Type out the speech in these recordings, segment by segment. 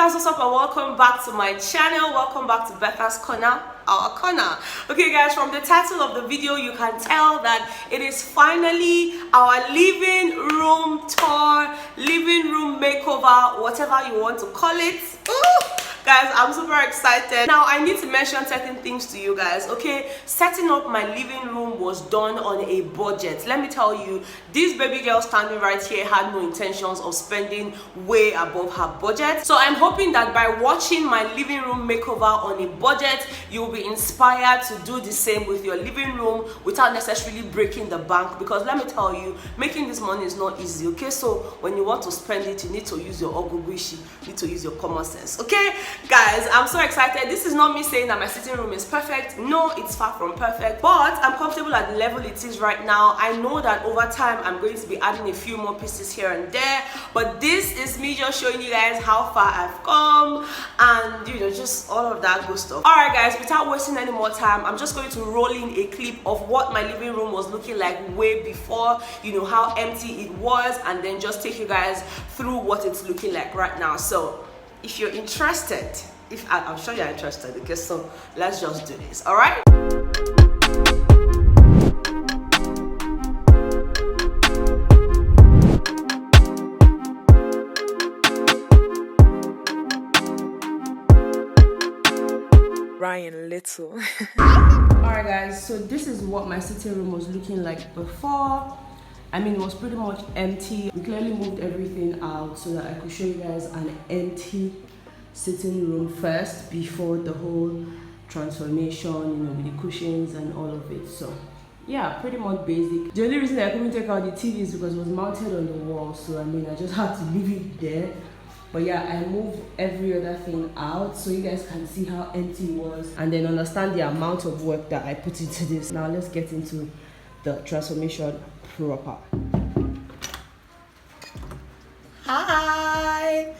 guys, what's up and welcome back to my channel. Welcome back to Bethans Corner, our corner. Okay guys, from the title of the video you can tell that it is finally our living room tour, living room makeover, whatever you want to call it. Ooh. Guys, I'm super excited. Now I need to mention certain things to you guys. Okay, setting up my living room was done on a budget. Let me tell you, this baby girl standing right here had no intentions of spending way above her budget. So I'm hoping that by watching my living room makeover on a budget, you'll be inspired to do the same with your living room without necessarily breaking the bank, because let me tell you, making this money is not easy. Okay, so when you want to spend it, you need to use your oguguishi, you need to use your common sense. Okay guys, I'm so excited. This is not me saying that my sitting room is perfect. No, it's far from perfect, but I'm comfortable at the level it is right now. I know that over time I'm going to be adding a few more pieces here and there, but this is me just showing you guys how far I've come and just all of that good stuff. All right guys, without wasting any more time, I'm just going to roll in a clip of what my living room was looking like way before, how empty it was, and then just take you guys through what it's looking like right now. So if you're interested, I'm sure you're interested, okay, so let's just do this. All right. Ryan Little. Alright guys, so this is what my sitting room was looking like before. I mean, it was pretty much empty. We clearly moved everything out so that I could show you guys an empty sitting room first before the whole transformation, with the cushions and all of it. So yeah, pretty much basic. The only reason I couldn't take out the TV is because it was mounted on the wall, so I mean I just had to leave it there. But yeah, I moved every other thing out so you guys can see how empty it was and then understand the amount of work that I put into this. Now let's get into the transformation proper. Hi!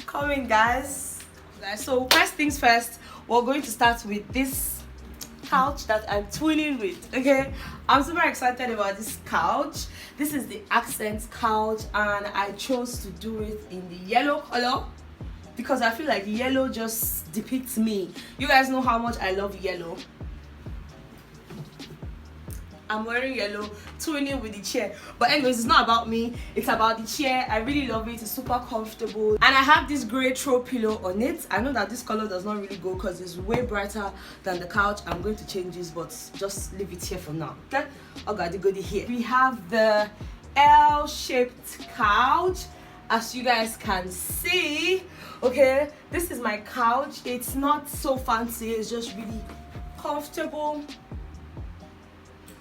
Come in guys. So first things first, we're going to start with this couch that I'm twinning with. Okay, I'm super excited about this couch. This is the accent couch and I chose to do it in the yellow color because I feel like yellow just depicts me. You guys know how much I love yellow. I'm wearing yellow, twinning with the chair. But anyways, it's not about me, it's about the chair. I really love it, it's super comfortable. And I have this grey throw pillow on it. I know that this color does not really go because it's way brighter than the couch. I'm going to change this, but just leave it here for now. Okay, I got the goodie here. We have the L-shaped couch, as you guys can see. Okay, this is my couch. It's not so fancy, it's just really comfortable.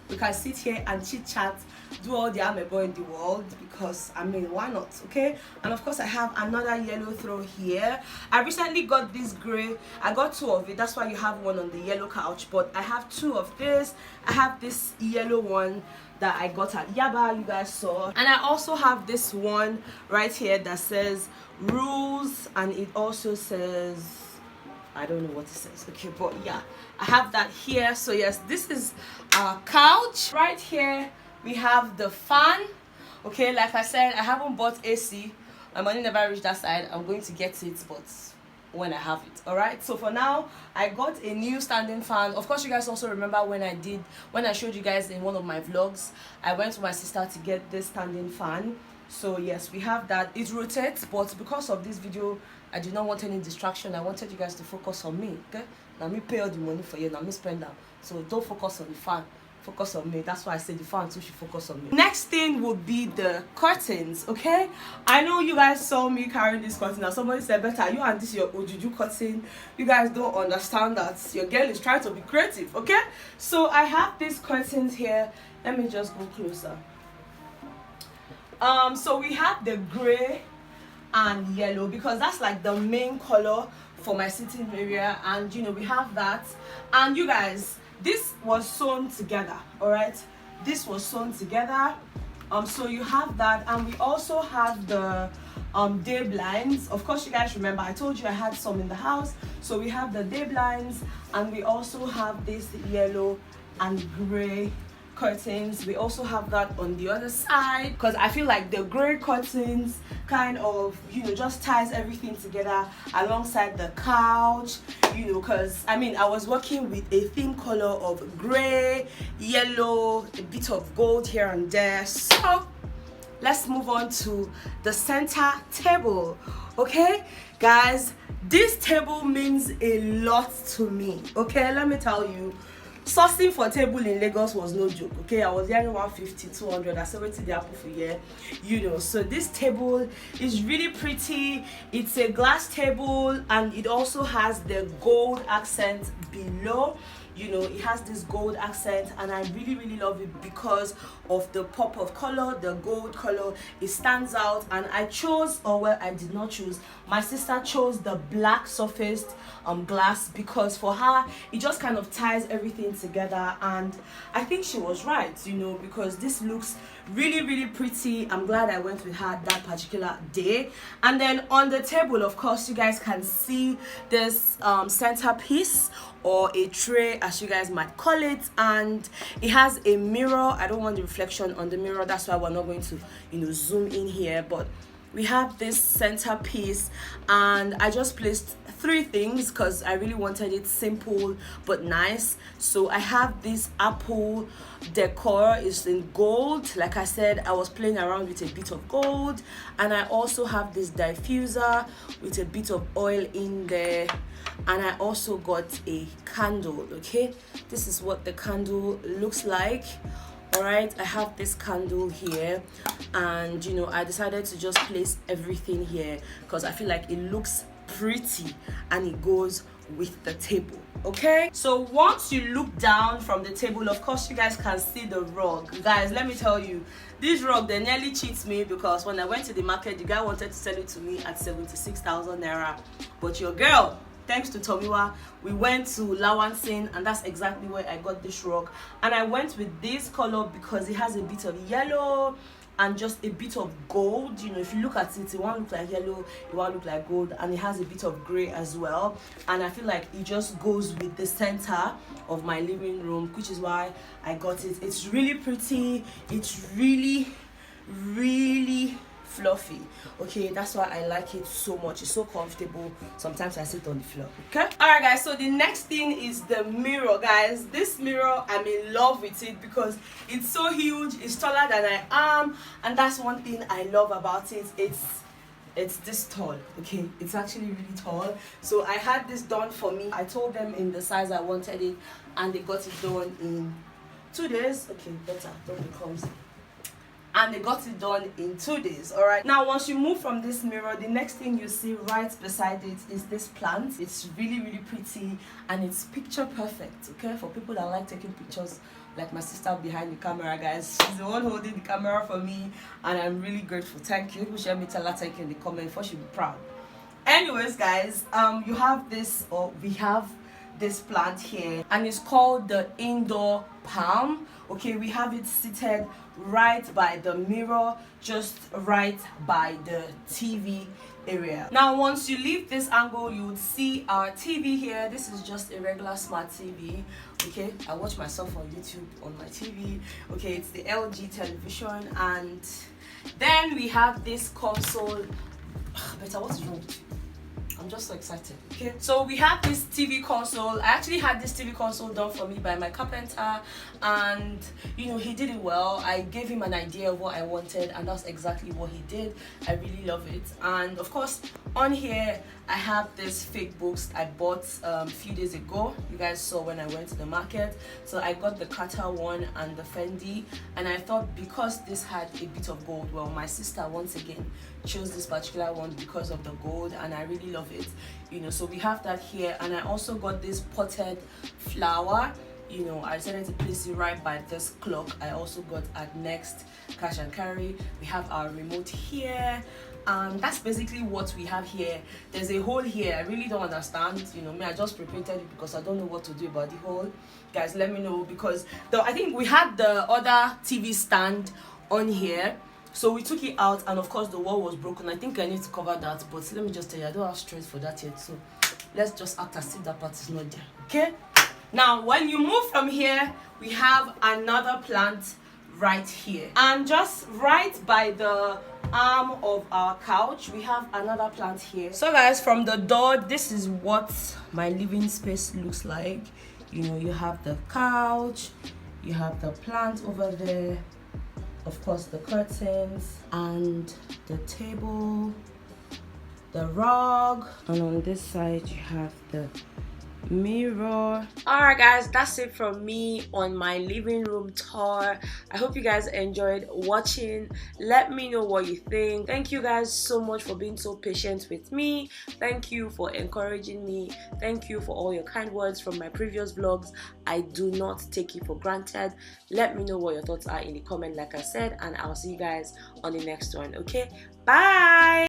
We can sit here and chit chat, do all the amebo in the world, because I mean, why not? Okay, and of course I have another yellow throw here. I recently got this gray. I got two of it, that's why you have one on the yellow couch, but I have two of this. I have this yellow one that I got at Yaba, you guys saw, and I also have this one right here that says rules, and it also says, I don't know what it says, okay, but yeah, I have that here. So yes, this is our couch. Right here we have the fan. Okay, like I said, I haven't bought AC. My money never reached that side. I'm going to get it, but when I have it. All right, so for now I got a new standing fan. Of course, you guys also remember when I showed you guys in one of my vlogs, I went to my sister to get this standing fan. So yes, we have that. It rotates, but because of this video I did not want any distraction. I wanted you guys to focus on me. Okay, now me pay all the money for you, now me spend that. So don't focus on the fan, focus on me. That's why I say the fan too should focus on me. Next thing would be the curtains. Okay, I know you guys saw me carrying this curtain. Now somebody said, "Better you and this your ojuju curtain." You guys don't understand that your girl is trying to be creative. Okay, so I have these curtains here. Let me just go closer. So we have the gray and yellow because that's like the main color for my sitting area, and we have that. And you guys, this was sewn together. All right, this was sewn together. So you have that, and we also have the day blinds. Of course, you guys remember I told you I had some in the house, so we have the day blinds, and we also have this yellow and gray curtains. We also have that on the other side because I feel like the gray curtains kind of, you know, just ties everything together alongside the couch, you know, because I mean I was working with a theme color of gray, yellow, a bit of gold here and there. So let's move on to the center table. Okay guys, this table means a lot to me. Okay, let me tell you, sourcing for table in Lagos was no joke. Okay, I was hearing 150, 200. I said wait till the apple for year, you know. So this table is really pretty. It's a glass table and it also has the gold accent below. You know, it has this gold accent and I really love it because of the pop of color, the gold color. It stands out. And I chose, or well, I did not choose, my sister chose the black surfaced glass because for her it just kind of ties everything together, and I think she was right, you know, because this looks really pretty. I'm glad I went with her that particular day. And then on the table, of course, you guys can see this centerpiece, or a tray as you guys might call it, and it has a mirror. I don't want the reflection on the mirror, that's why we're not going to, you know, zoom in here, but we have this centerpiece and I just placed 3 things because I really wanted it simple but nice. So I have this apple decor, is in gold. Like I said, I was playing around with a bit of gold, and I also have this diffuser with a bit of oil in there, and I also got a candle. Okay, this is what the candle looks like. All right, I have this candle here, and you know, I decided to just place everything here because I feel like it looks pretty and it goes with the table. Okay, so once you look down from the table, of course you guys can see the rug. Guys, let me tell you, this rug, they nearly cheats me because when I went to the market, the guy wanted to sell it to me at 76,000 naira, but your girl, thanks to Tomiwa, we went to Lawansin, and that's exactly where I got this rug. And I went with this color because it has a bit of yellow and just a bit of gold. You know, if you look at it, it won't look like yellow, it won't look like gold, and it has a bit of gray as well. And I feel like it just goes with the center of my living room, which is why I got it. It's really pretty. It's really fluffy. Okay, that's why I like it so much. It's so comfortable. Sometimes I sit on the floor. Okay, all right guys, so the next thing is the mirror. Guys, this mirror, I'm in love with it because it's so huge. It's taller than I am, and that's one thing I love about it. It's this tall. Okay, it's actually really tall. So I had this done for me. I told them in the size I wanted it, and they got it done in 2 days. Okay, better, don't be clumsy. And they got it done in 2 days. All right, now once you move from this mirror, the next thing you see right beside it is this plant. It's really pretty and it's picture perfect. Okay, for people that like taking pictures, like my sister behind the camera. Guys, she's the one holding the camera for me, and I'm really grateful. Thank you. Share me, tell her thank you in the comment, for she'll be proud. Anyways guys, you have this, or we have this plant here, and it's called the indoor palm. Okay, we have it seated right by the mirror, just right by the TV area. Now once you leave this angle, you would see our TV here. This is just a regular smart TV. Okay, I watch myself on YouTube on my TV. Okay, it's the LG television, and then we have this console. Better, what's wrong with you? I'm just so excited. Okay, so we have this TV console. I actually had this TV console done for me by my carpenter, and you know, he did it well. I gave him an idea of what I wanted, and that's exactly what he did. I really love it. And of course, on here I have this fake books I bought a few days ago. You guys saw when I went to the market. So I got the Carter one and the Fendi, and I thought because this had a bit of gold, well, my sister once again chose this particular one because of the gold, and I really love it. You know, so we have that here, and I also got this potted flower. You know, I decided to place it right by this clock. I also got at Next Cash and Carry. We have our remote here. That's basically what we have here. There's a hole here. I really don't understand. You know, me, I just prepared it because I don't know what to do about the hole. Guys, let me know, because I think we had the other TV stand on here, so we took it out, and of course the wall was broken. I think I need to cover that, but let me just tell you, I don't have strength for that yet, so let's just act as if that part is not there. Okay, Now when you move from here, we have another plant right here, and just right by the arm of our couch we have another plant here. So guys, from the door, this is what my living space looks like. You know, you have the couch, you have the plant over there, of course the curtains and the table, the rug, and on this side you have the mirror. Alright guys, that's it from me on my living room tour. I hope you guys enjoyed watching. Let me know what you think. Thank you guys so much for being so patient with me. Thank you for encouraging me. Thank you for all your kind words from my previous vlogs. I do not take it for granted. Let me know what your thoughts are in the comment, like I said, and I'll see you guys on the next one. Okay, bye.